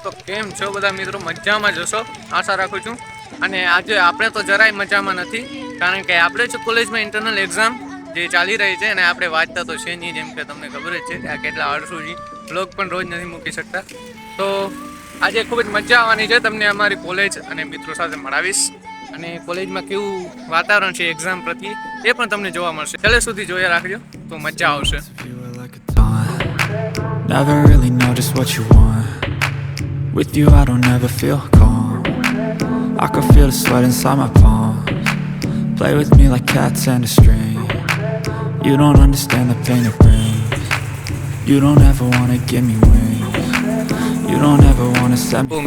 તો કેમ છો બધા મિત્રો? મજામાં જશો આશા રાખું છું. અને આજે આપણે તો જરાય મજામાં નથી, કારણ કે આપણે જ કોલેજમાં ઇન્ટરનલ એક્ઝામ જે ચાલી રહી છે અને આપણે વાંચતા તો છે નહીં, જેમ કે તમને ખબર જ છે કે આ કેટલા આળસુજી બ્લોગ પણ રોજ નથી મૂકી શકતા. તો આજે ખૂબ જ મજા આવવાની છે, તમને અમારી કોલેજ અને મિત્રો સાથે મળાવીશ અને કોલેજમાં કેવું વાતાવરણ છે એક્ઝામ પ્રત્યે એ પણ તમને જોવા મળશે. છેલ્લે સુધી જોયા રાખજો તો મજા આવશે. Never really know just what you want. With you I don't ever feel calm. I can feel the sweat inside my palms. Play with me like cats and a string. You don't understand the pain it brings. You don't ever wanna give me wings. You don't ever wanna set me.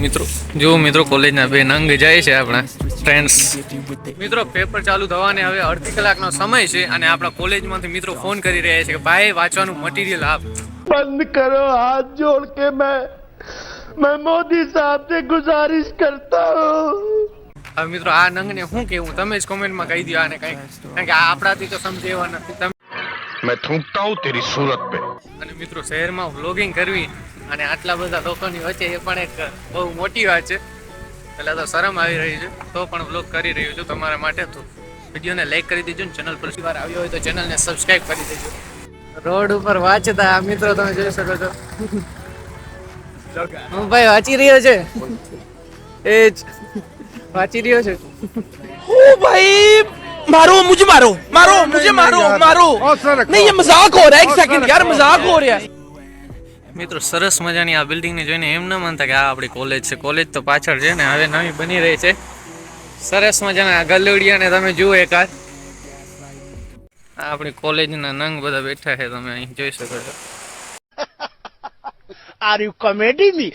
મિત્રો કોલેજના બે નંગ જાય છે આપણા friends. મિત્રો paper ચાલુ થવાને હવે અડધી કલાકનો સમય છે અને આપણા કોલેજમાંથી મિત્રો ફોન કરી રહ્યા છે કે ભાઈ વાંચવાનું મટીરિયલ આપ. बंद करो, हाथ जोड़ के मैं मोदी साहब से गुजारिश करता हूँ. હવે મિત્રો આ નંગને શું કેવું તમે જ કોમેન્ટમાં કહી દો આને કંઈક, કારણ કે આ આપણાથી તો સમજે એવા નથી. मैं थूकता हूँ तेरी सूरत पे. અને મિત્રો શહેરમાં વ્લોગિંગ કરવી અને આટલા બધા લોકોની વચ્ચે એ પણ એક બહુ મોટી વાત છે. પહેલા તો શરમ આવી રહી છે, તો પણ વ્લોગ કરી રહ્યો છું તમારા માટે. તો વિડીયોને લાઈક કરી દેજો, ચેનલ પર વાર આવ્યો હોય તો ચેનલને સબસ્ક્રાઇબ કરી દેજો. રોડ ઉપર વાંચતા મિત્રો તમે જોઈ શકો છો. હું ભાઈ વાંચી રહ્યો છે, એ જ વાંચી રહ્યો છે. ओ भाई मारो मुझे, मुझे मारो नहीं ये मजाक हो रहा है, एक सेकंड यार मजाक हो रहा है. મિત્રો સરસ મજાની આ બિલ્ડિંગને જોઈને એમ ન માનતા કે આ આપણી કોલેજ છે. કોલેજ તો પાછળ છે ને હવે નવી બની રહી છે. સરસ મજાના ગલુડિયાને તમે જુઓ એકાદ. આપણી કોલેજના નંગ બધા બેઠા છે, તમે અહીં જોઈ શકો છો. Are you comedy me?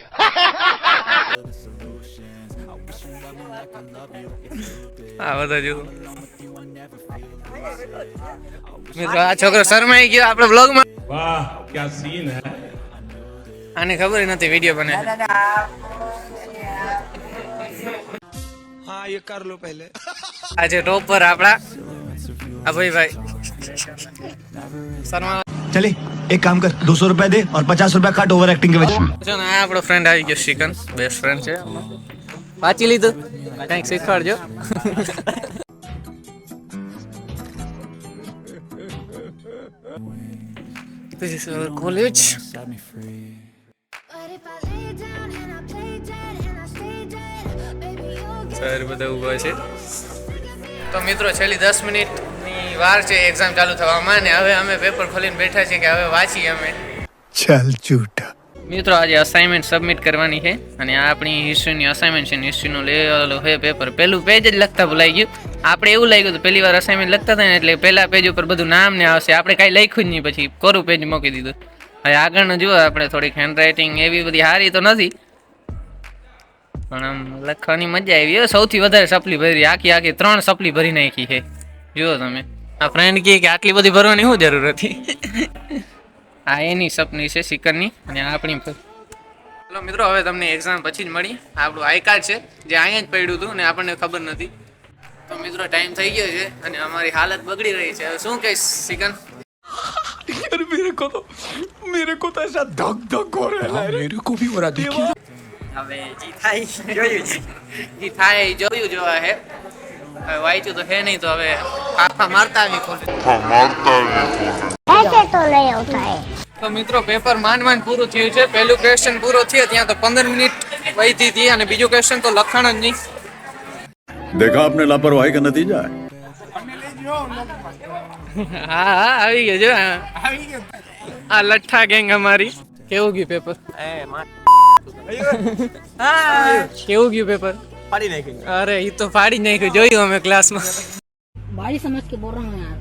આ બધા જુઓ મિત્રો. આ છોકરો શરમાઈ ગયો આપણે બ્લોગમાં. વાહ ક્યા સીન હે. આને ખબર નથી વિડીયો બને. हाँ ये कर लो पहले. આજે ટોપર આપણા આ ભાઈ શર્મા. चले एक काम कर 200 रुपए दे और 50 रुपए काट ओवर एक्टिंग के वजह જો ને આ આપણો ફ્રેન્ડ આવી ગયો શિકન, બેસ્ટ ફ્રેન્ડ છે. વાંચી લીધું, કંઈક શીખવાડજો. This is our college. set me free. Sir બધા ઊભા છે. તો મિત્રો છેલ્લી 10 મિનિટની વાર છે એક્ઝામ ચાલુ થવામાં, અને હવે અમે પેપર ખોલીને બેઠા છીએ કે હવે વાંચીએ અમે. चल झूठा. મિત્રો આજે અસાઇનમેન્ટ સબમિટ કરવાની છે અને આ આપણી હિસ્ટ્રીની અસાઇનમેન્ટ છે. હિસ્ટ્રીનું લેવલ છે પેપર. પહેલું પેજ જ લખતા ભૂલાઈ ગયું. આપણે એવું લાગ્યું હતું પહેલી વાર અસાઇનમેન્ટ લખતા હતા ને એટલે પહેલા પેજ ઉપર બધું નામ ને આવશે, આપણે કાંઈ લખ્યું જ નહીં. પછી કોરું પેજ મૂકી દીધું. હવે આગળનું જુઓ, આપણે થોડીક હેન્ડ રાઇટિંગ એવી બધી સારી તો નથી, પણ આમ લખવાની મજા આવી. સૌથી વધારે સપલી ભરી, આખી 3 સપલી ભરી નાખી છે. જુઓ તમે. આ ફ્રેન્ડ કહે કે આટલી બધી ભરવાની શું જરૂર હતી. આ એની સપની છે સિકરની, અને આ આપણી. ચલો મિત્રો હવે તમને એક્ઝામ પછી જ મળી. આપણું આઈ કાર્ડ છે જે અહીંયા જ પડ્યું હતું અને આપણને ખબર નથી. તો મિત્રો ટાઈમ થઈ ગયો છે અને અમારી હાલત બગડી રહી છે. હવે શું કહીશ સિકન? यार मेरे को तो ऐसा धक धक हो रहा है. मेरे को भी हो रहा देखिए. હવે જી થાય જોયું છે, જી થાય એ જોયું જોવા હે. હવે વાંચ્યું તો હે નહીં, તો હવે કાફા મારતા આવી કોલેજ. ऐसे तो नहीं होता है. તો મિત્રો પેપર માંડ પૂરું થયું છે. પહેલું ક્વેશ્ચન પૂરો થયો ત્યાં તો 15 મિનિટ વહી હતી અને બીજું ક્વેશ્ચન તો લખાણ જ નહીં. देखा आपने लापरवाही का नतीजा है. હા આવી ગયો જો. આ લઠ્ઠા ગેંગ અમારી. કેવું ગયું પેપર? કેવું ગયું પેપર? फाड़ी नहीं. અરે ઈ તો ફાડી જ નાખ્યું, જોયું અમે ક્લાસમાં. भाई समझ के बोल रहा हूँ यार,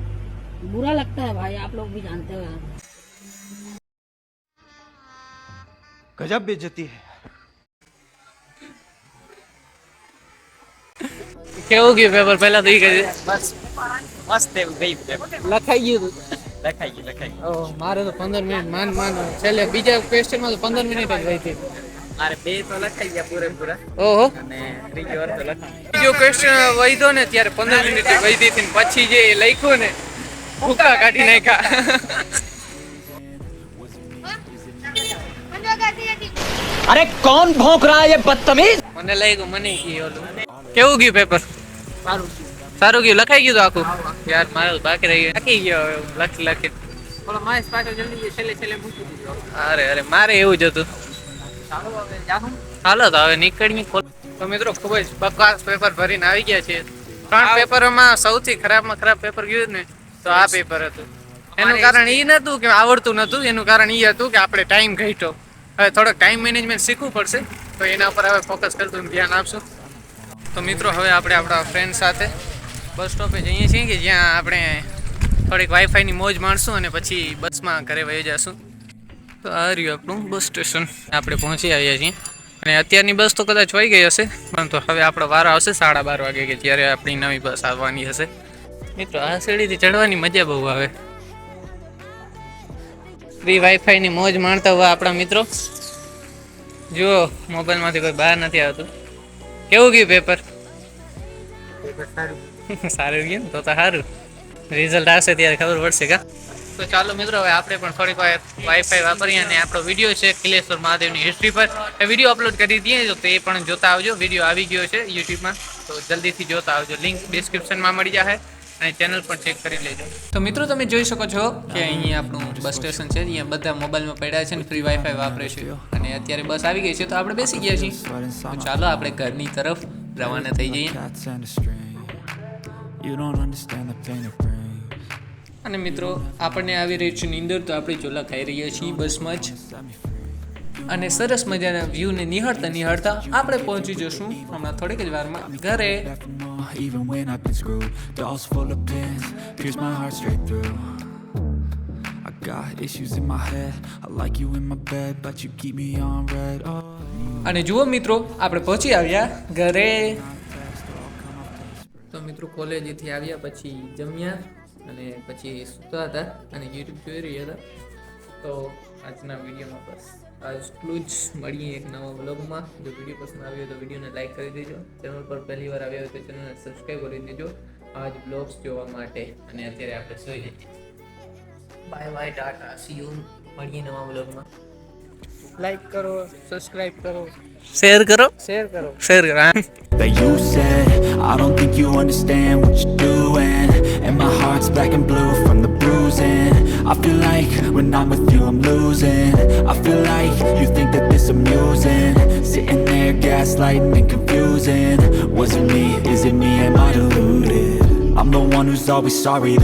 बुरा लगता है भाई, आप लोग भी जानते हो यार. गजब बेइज्जती है. કેવું ગયું પેપર પહેલા તો ઈ કહી દે. मस्त है गई લખાઈ ગયું હતું. लखाई. ઓહ મારે તો 15 મિનિટ માંડ છેલ્લે બીજા ક્વેશ્ચનમાં તો 15 મિનિટ જ વહી હતી. अरे बे तो लखाई गया पूरा ઓહો. અને ત્રીજી વાર તો લખાઈ. બીજો ક્વેશ્ચન વહીધો ને ત્યારે 15 મિનિટ વહી હતી, પછી જે લખ્યું ને ભૂકા કાઢી નાખ્યા. अरे कौन भौंक रहा है ये बदतमीज? મને લાગ્યું મને ઈ ઓલું કેવું ગયું પેપર સારું ગયું લખાઈ ગયું તો આખું યાર મારે બાકી રહી ગયું લખી ગયો હવે લખી લખી ઓલો માસ પાછો જલ્દી છેલ્લે મૂકી દીધો અરે મારે એવું જ હતું હાલો તો હવે નીકળવી તો મિત્રો ખૂબ જ બકવાસ પેપર ભરીને આવી ગયા છે 3 પેપરોમાં સૌથી ખરાબમાં ખરાબ પેપર ગયું ને તો આ પેપર હતું એનું કારણ એ નતું કે આવડતું નતું એનું કારણ એ હતું કે આપણે ટાઈમ ઘટ્યો હવે થોડોક ટાઈમ મેનેજમેન્ટ શીખવું પડશે તો એના પર હવે ફોકસ કરતું ધ્યાન આપશું તો મિત્રો હવે આપણે આપણા ફ્રેન્ડ સાથે બસ સ્ટોપે જઈએ છીએ કે જ્યાં આપણે થોડીક વાઈફાઈની મોજ માણશું અને પછી બસમાં ઘરે વહી જશું તો આ રહ્યું આપણું બસ સ્ટેશન આપણે પહોંચી આવ્યા છીએ અને અત્યારની બસ તો કદાચ વહી ગઈ હશે પરંતુ હવે આપણો વારો આવશે 12:30 વાગે કે જ્યારે આપણી નવી બસ આવવાની હશે મિત્રો આ સીડીથી ચડવાની મજા બહુ આવે ફ્રી વાઈફાઈની મોજ માણતા હોય આપણા મિત્રો જુઓ મોબાઈલમાંથી કોઈ બહાર નથી આવતું કેવું ગયું પેપર સારું ગયું તો સારું રિઝલ્ટ આવશે ત્યારે ખબર પડશે કા તો ચાલો મિત્રો હવે આપણે પણ થોડીક વાઈફાઈ વાપરીએ અને આપણો વિડીયો છે કિલેશ્વર મહાદેવની હિસ્ટ્રી પર એ વિડીયો અપલોડ કરી દઈએ તો એ પણ જોતા આવજો વિડીયો આવી ગયો છે યુટ્યુબમાં તો જલ્દીથી જોતા આવજો લિંક ડિસ્ક્રિપ્શનમાં મળી જશે અને ચેનલ પણ ચેક કરી લેજો તો મિત્રો તમે જોઈ શકો છો કે અહીંયા આપણું બસ સ્ટેશન છે અહીંયા બધા મોબાઈલમાં પડ્યા છે ને ફ્રી વાઈફાઈ વાપરે છે અને અત્યારે બસ આવી ગઈ છે તો આપણે બેસી ગયા છીએ તો ચાલો આપણે ઘરની તરફ રવાના થઈ જઈએ અને મિત્રો આપણને આવી રહી છે નીંદર તો આપણે ચોલા ખાઈ રહ્યા છીએ બસમાં જ અને સરસ મજાના વ્યૂને નિહાળતા આપણે પહોંચી જશું હમણાં થોડીક જ વારમાં ઘરે Even when I've been screwed, dolls full of pins, pierce my heart straight through. I got issues in my head, I like you in my bed, but you keep me on red. Oh. અને જુઓ મિત્રો આપણે પહોંચી આવ્યા ઘરે તો મિત્રો કોલેજથી આવ્યા પછી જમ્યા અને પછી સૂતા હતા અને યુટ્યુબ જોઈ રહ્યા હતા તો આજના વિડીયોમાં બસ આટલું જ મળીએ એક નવા વ્લોગમાં જો વિડીયો પસંદ આવ્યો તો વિડીયોને લાઈક કરી દેજો ચેનલ પર પહેલી વાર આવ્યા હોય તો ચેનલને સબસ્ક્રાઈબ કરી દેજો આવા જ બ્લોગ્સ જોવા માટે અને અત્યારે આપણે સુઈ જઈએ bye bye Tata C you મળીએ નવા વ્લોગમાં લાઈક કરો સબસ્ક્રાઈબ કરો શેર કરો That you said, I don't think you understand what you're doing. And my heart's black and blue from the bruising. I feel like when I'm with you I'm losing. I feel like you think that this amusing. Sitting there gaslighting and confusing. Was it me? Is it me? Am I deluded? I'm the one who's always sorry.